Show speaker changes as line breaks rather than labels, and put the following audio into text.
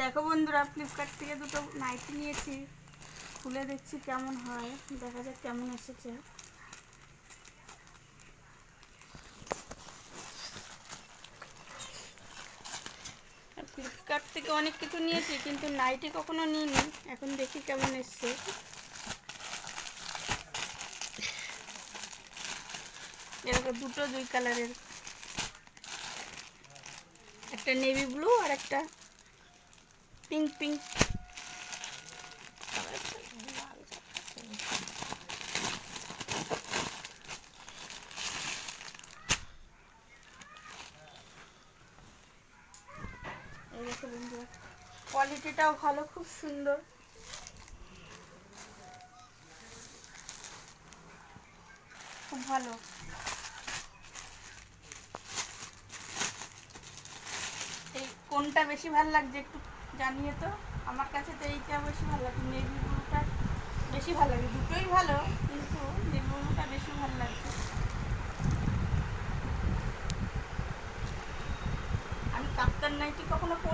দেখো বন্ধুরা, ফ্লিপকার্ট থেকে দুটো নাইটি নিয়েছি, খুলে দেখছি কেমন হয়, দেখা যাক কেমন এসেছে। ফ্লিপকার্ট থেকে অনেক কিছু নিয়েছি কিন্তু নাইটি কখনো নিইনি, এখন দেখি কেমন এসছে। এরকম দুটো দুই কালারের, একটা নেভি ব্লু আর একটা পিঙ্ক পিঙ্ক। এই দেখো বন্ধুরা, কোয়ালিটিটাও ভালো, খুব সুন্দর। খুব ভালো। এই কোনটা বেশি ভালো লাগছে একটু জানিয়ে তো। আমার কাছে তো এইটা বেশি ভালো লাগে, নেভি ব্লুটা বেশি ভালো লাগে। দুটোই ভালো কিন্তু নেভি ব্লুটা বেশি ভালো লাগছে। আমি কাপ্তান নাইটি কখনো পরি